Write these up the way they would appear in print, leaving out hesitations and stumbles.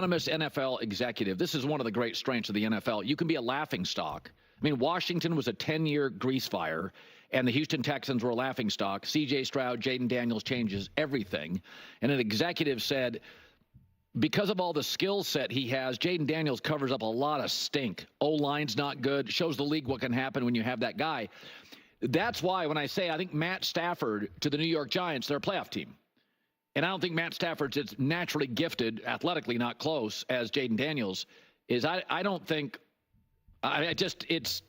anonymous NFL executive. This is one of the great strengths of the NFL. You can be a laughingstock. I mean, Washington was a 10-year grease fire, and the Houston Texans were a laughingstock. C.J. Stroud, Jayden Daniels changes everything. And an executive said, because of all the skill set he has, Jayden Daniels covers up a lot of stink. O-line's not good. Shows the league what can happen when you have that guy. That's why when I say I think Matt Stafford to the New York Giants, they're a playoff team. And I don't think Matt Stafford's as naturally gifted, athletically not close, as Jayden Daniels is. I don't think – it's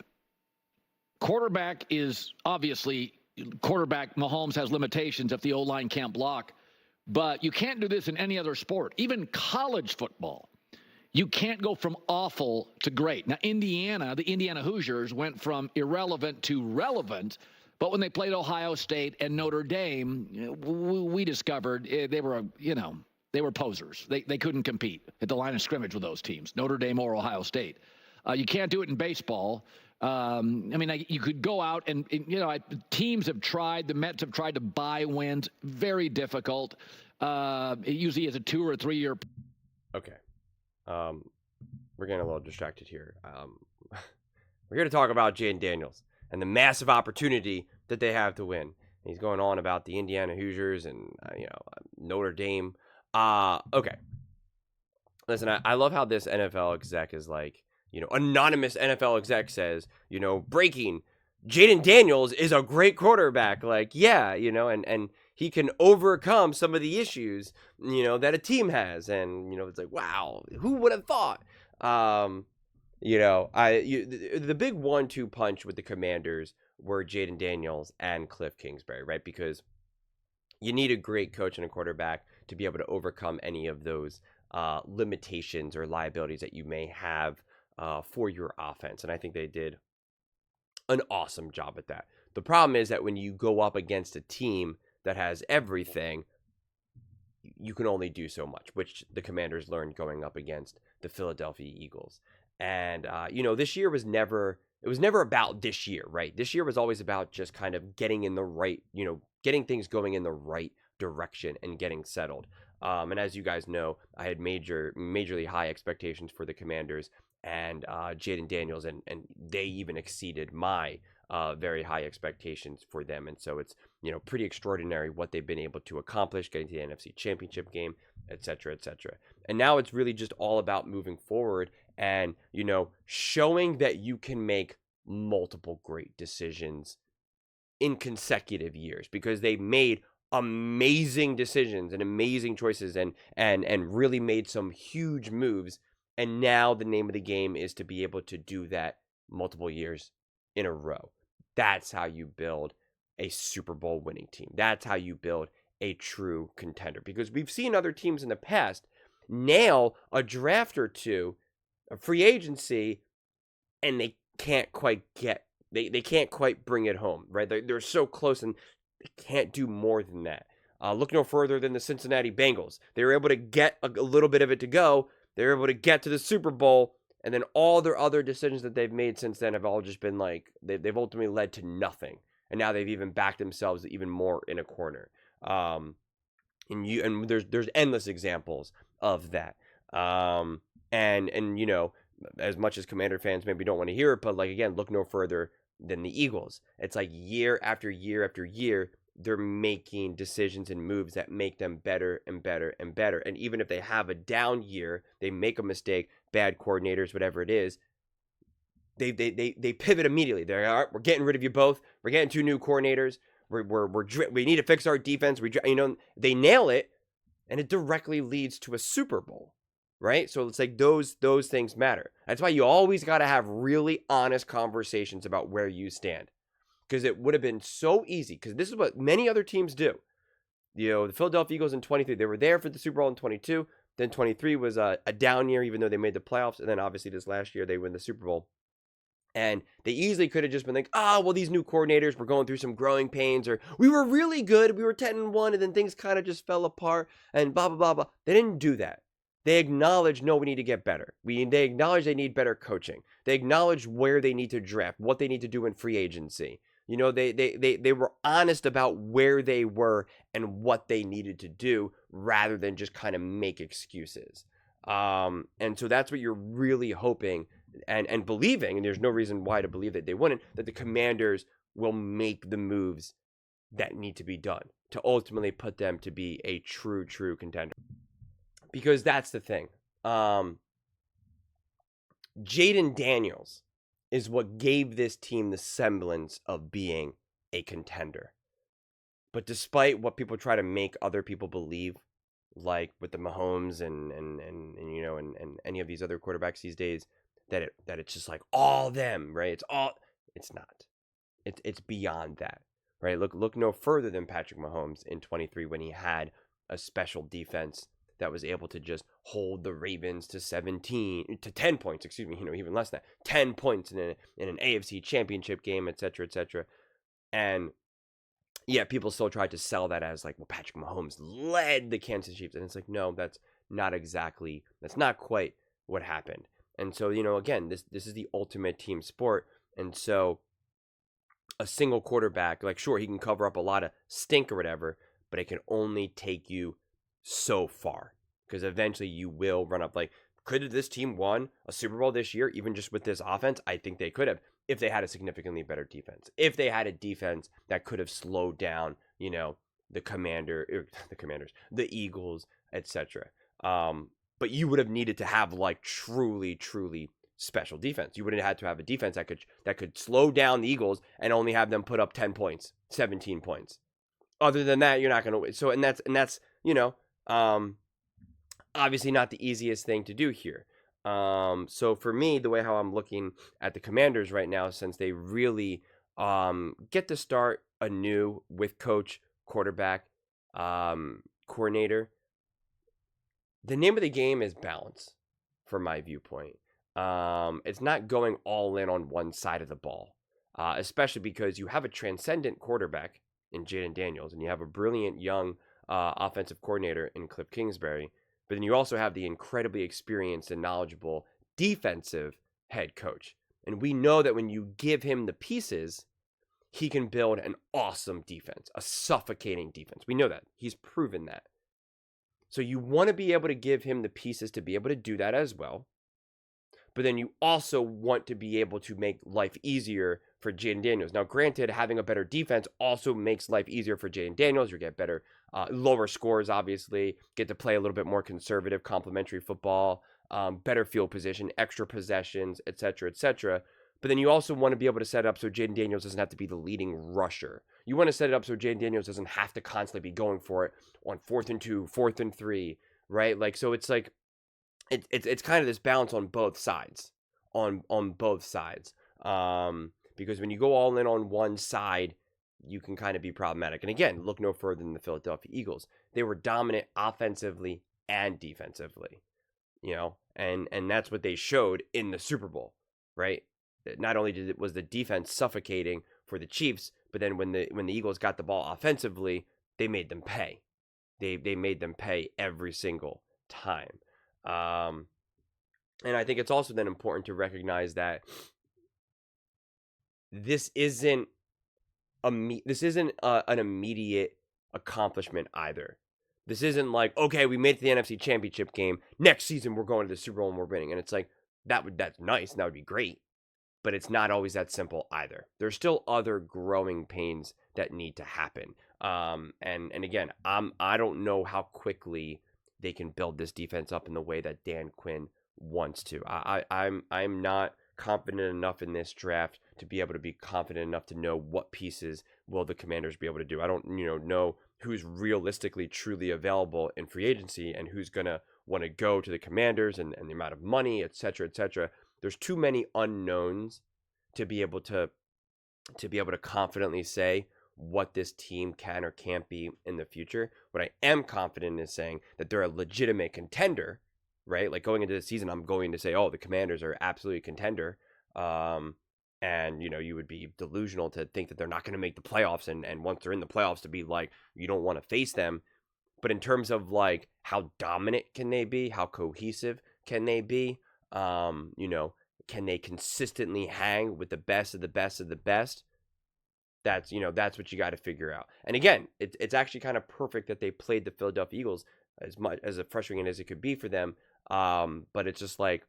– quarterback is obviously – quarterback Mahomes has limitations if the O-line can't block. But you can't do this in any other sport. Even college football, you can't go from awful to great. Now, the Indiana Hoosiers went from irrelevant to relevant. But when they played Ohio State and Notre Dame, we discovered they were posers. They couldn't compete at the line of scrimmage with those teams, Notre Dame or Ohio State. You can't do it in baseball. You could go out and teams have tried. The Mets have tried to buy wins. Very difficult. It usually is a 2 or 3 year. Okay. We're getting a little distracted here. We're here to talk about Jayden Daniels and the massive opportunity that they have to win. He's going on about the Indiana Hoosiers and Notre Dame. Okay. Listen, I love how this NFL exec is like, anonymous NFL exec says, breaking, Jayden Daniels is a great quarterback. Like, yeah, and he can overcome some of the issues, that a team has. And, it's like, wow, who would have thought? The big 1-2 punch with the Commanders were Jayden Daniels and Cliff Kingsbury, right? Because you need a great coach and a quarterback to be able to overcome any of those limitations or liabilities that you may have for your offense. And I think they did an awesome job at that. The problem is that when you go up against a team that has everything, you can only do so much, which the Commanders learned going up against the Philadelphia Eagles. And, this year was never about this year, right? This year was always about just kind of getting in the right, getting things going in the right direction and getting settled. And as you guys know, I had majorly high expectations for the Commanders and Jayden Daniels, and they even exceeded my very high expectations for them. And so it's, pretty extraordinary what they've been able to accomplish, getting to the NFC Championship game, et cetera, et cetera. And now it's really just all about moving forward and, showing that you can make multiple great decisions in consecutive years, because they made amazing decisions and amazing choices and really made some huge moves. And now the name of the game is to be able to do that multiple years in a row. That's how you build a Super Bowl winning team. That's how you build a true contender. Because we've seen other teams in the past nail a draft or two, a free agency, and they can't quite they can't quite bring it home, right? They're so close and they can't do more than that. Look no further than the Cincinnati Bengals. They were able to get a little bit of it to go. They were able to get to the Super Bowl, and then all their other decisions that they've made since then have all just been like, they've ultimately led to nothing. And now they've even backed themselves even more in a corner. And there's endless examples of that. And as much as Commander fans maybe don't want to hear it, but like, again, look no further than the Eagles. It's like year after year after year, they're making decisions and moves that make them better and better and better. And even if they have a down year, they make a mistake, bad coordinators, whatever it is, they pivot immediately. They're all right, we're getting rid of you both. We're getting 2 new coordinators. We need to fix our defense. They nail it, and it directly leads to a Super Bowl, right? So it's like those things matter. That's why you always got to have really honest conversations about where you stand. Because it would have been so easy, because this is what many other teams do. The Philadelphia Eagles in 23, they were there for the Super Bowl in 22. Then 23 was a down year, even though they made the playoffs. And then obviously this last year, they win the Super Bowl. And they easily could have just been like, these new coordinators were going through some growing pains, or we were really good, we were 10-1, and then things kind of just fell apart, and blah, blah, blah, blah. They didn't do that. They acknowledge, no, we need to get better. They acknowledge they need better coaching. They acknowledge where they need to draft, what they need to do in free agency. You know, they were honest about where they were and what they needed to do rather than just kind of make excuses. And so that's what you're really hoping and believing, and there's no reason why to believe that they wouldn't, that the Commanders will make the moves that need to be done to ultimately put them to be a true contender. Because that's the thing. Jayden Daniels is what gave this team the semblance of being a contender. But despite what people try to make other people believe, like with the Mahomes and you know and any of these other quarterbacks these days, that it's just like all them, right? It's not. It's beyond that, right? Look no further than Patrick Mahomes in 23 when he had a special defense that was able to just hold the Ravens to 10 points, excuse me, you know, even less than that, 10 points in an AFC championship game, etc., etc. And yeah, people still tried to sell that as like, well, Patrick Mahomes led the Kansas Chiefs, and it's like, no, that's not quite what happened. And so, you know, again, this is the ultimate team sport, and so a single quarterback, like, sure, he can cover up a lot of stink or whatever, but it can only take you so far, because eventually you will run up. Like, could this team won a Super Bowl this year, even just with this offense? I think they could have, if they had a significantly better defense. If they had a defense that could have slowed down, you know, the the Eagles, etc. But you would have needed to have like truly special defense. You would have had to have a defense that could slow down the Eagles and only have them put up 10 points, 17 points. Other than that, you're not going to win. So and that's you know, obviously not the easiest thing to do here. So for me, the way how I'm looking at the Commanders right now, since they really get to start anew with coach, quarterback, coordinator, the name of the game is balance, from my viewpoint. It's not going all in on one side of the ball, especially because you have a transcendent quarterback in Jayden Daniels, and you have a brilliant young offensive coordinator in Cliff Kingsbury, but then you also have the incredibly experienced and knowledgeable defensive head coach. And we know that when you give him the pieces, he can build an awesome defense, a suffocating defense. We know that. He's proven that. So you want to be able to give him the pieces to be able to do that as well. But then you also want to be able to make life easier for Jayden Daniels. Now, granted, having a better defense also makes life easier for Jayden Daniels. You get better, lower scores, obviously, get to play a little bit more conservative, complementary football, better field position, extra possessions, etc., etc. But then you also want to be able to set it up so Jayden Daniels doesn't have to be the leading rusher. You want to set it up so Jayden Daniels doesn't have to constantly be going for it on 4th and 2, 4th and 3, right? Like, so it's like, it's kind of this balance on both sides, on both sides. Because when you go all in on one side, you can kind of be problematic. And again, look no further than the Philadelphia Eagles. They were dominant offensively and defensively, you know, and that's what they showed in the Super Bowl, right? Not only was the defense suffocating for the Chiefs, but then when the Eagles got the ball offensively, they made them pay. They made them pay every single time. And I think it's also then important to recognize that this isn't an immediate accomplishment either. This isn't like, okay, we made it to the NFC Championship game. Next season, we're going to the Super Bowl and we're winning. And it's like, that's nice. And that would be great. But it's not always that simple either. There's still other growing pains that need to happen. And again, I don't know how quickly they can build this defense up in the way that Dan Quinn wants to. I'm not confident enough in this draft to be able to be confident enough to know what pieces will the Commanders be able to do. I don't know who's realistically truly available in free agency and who's gonna want to go to the Commanders and the amount of money, etc., etc. There's too many unknowns to be able to confidently say what this team can or can't be in the future. What I am confident in is saying that they're a legitimate contender, right? Like going into the season, I'm going to say, oh, the Commanders are absolutely a contender. And, you would be delusional to think that they're not going to make the playoffs. And once they're in the playoffs to be like, you don't want to face them. But in terms of like, how dominant can they be? How cohesive can they be? Can they consistently hang with the best of the best of the best? That's what you got to figure out. And again, it's actually kind of perfect that they played the Philadelphia Eagles, as much as frustrating as it could be for them. But it's just like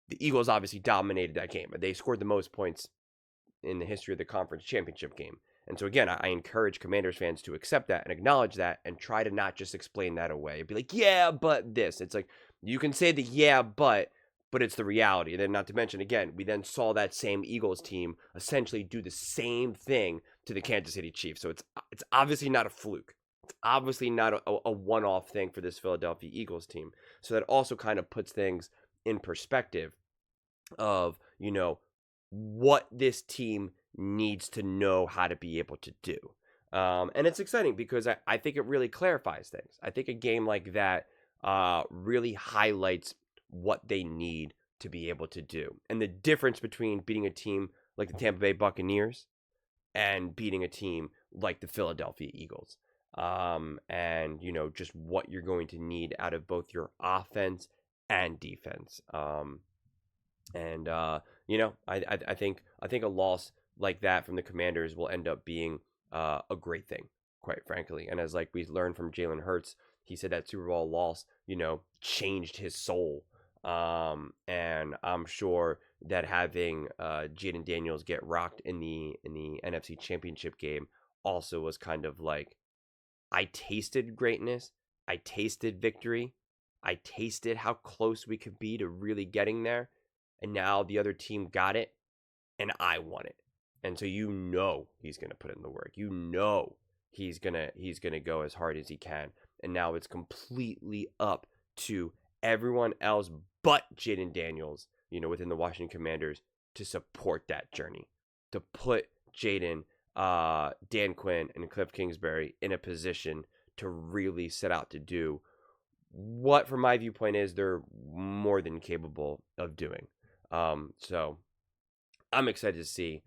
the Eagles obviously dominated that game. They scored the most points in the history of the conference championship game. And so again, I encourage Commanders fans to accept that and acknowledge that and try to not just explain that away. Be like, yeah, but this. It's like, you can say the yeah, but it's the reality. And then not to mention, again, we then saw that same Eagles team essentially do the same thing to the Kansas City Chiefs. So it's obviously not a fluke. It's obviously not a one-off thing for this Philadelphia Eagles team. So that also kind of puts things in perspective of, what this team needs to know how to be able to do. And it's exciting because I think it really clarifies things. I think a game like that really highlights what they need to be able to do. And the difference between beating a team like the Tampa Bay Buccaneers and beating a team like the Philadelphia Eagles. And, just what you're going to need out of both your offense and defense. I think a loss like that from the Commanders will end up being a great thing, quite frankly. And as like we learned from Jalen Hurts, he said that Super Bowl loss, changed his soul. And I'm sure that having Jayden Daniels get rocked in the NFC Championship game also was kind of like, I tasted greatness, I tasted victory, I tasted how close we could be to really getting there. And now the other team got it, and I won it. And so he's going to put in the work. He's going to go as hard as he can. And now it's completely up to everyone else but Jayden Daniels, within the Washington Commanders to support that journey, to put Jayden, Dan Quinn, and Cliff Kingsbury in a position to really set out to do what, from my viewpoint, is they're more than capable of doing. So I'm excited to see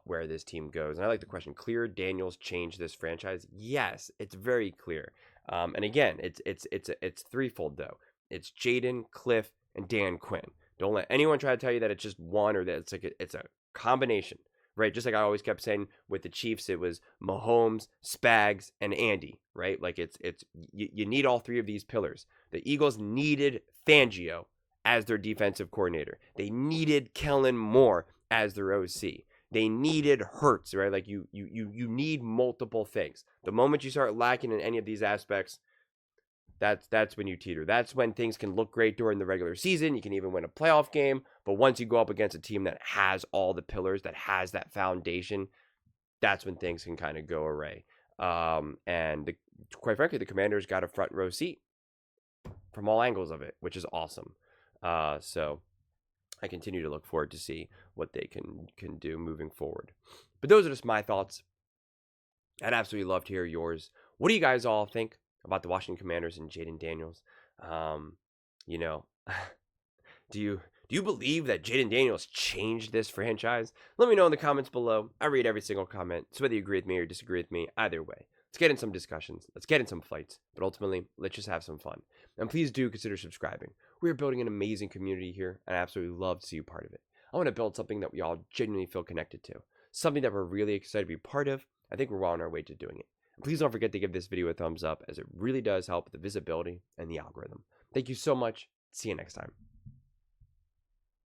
where this team goes. And I like the question: clear Daniels change this franchise? Yes, it's very clear. And again, it's threefold though. It's Jayden, Cliff, and Dan Quinn. Don't let anyone try to tell you that it's just one or that it's a combination, right? Just like I always kept saying with the Chiefs, it was Mahomes, Spags, and Andy, right? Like you need all three of these pillars. The Eagles needed Fangio as their defensive coordinator. They needed Kellen Moore as their OC. They needed Hurts, right? Like you need multiple things. The moment you start lacking in any of these aspects, that's when you teeter. That's when things can look great during the regular season. You can even win a playoff game. But once you go up against a team that has all the pillars, that has that foundation, that's when things can kind of go awry. Quite frankly, the Commanders got a front row seat from all angles of it, which is awesome. So I continue to look forward to see what they can do moving forward. But those are just my thoughts. I'd absolutely love to hear yours. What do you guys all think about the Washington Commanders and Jayden Daniels? Do you believe that Jayden Daniels changed this franchise? Let me know in the comments below. I read every single comment. So whether you agree with me or disagree with me, either way, let's get in some discussions. Let's get in some fights. But ultimately, let's just have some fun. And please do consider subscribing. We are building an amazing community here, and I absolutely love to see you part of it. I want to build something that we all genuinely feel connected to. Something that we're really excited to be part of. I think we're well on our way to doing it. And please don't forget to give this video a thumbs up, as it really does help with the visibility and the algorithm. Thank you so much. See you next time.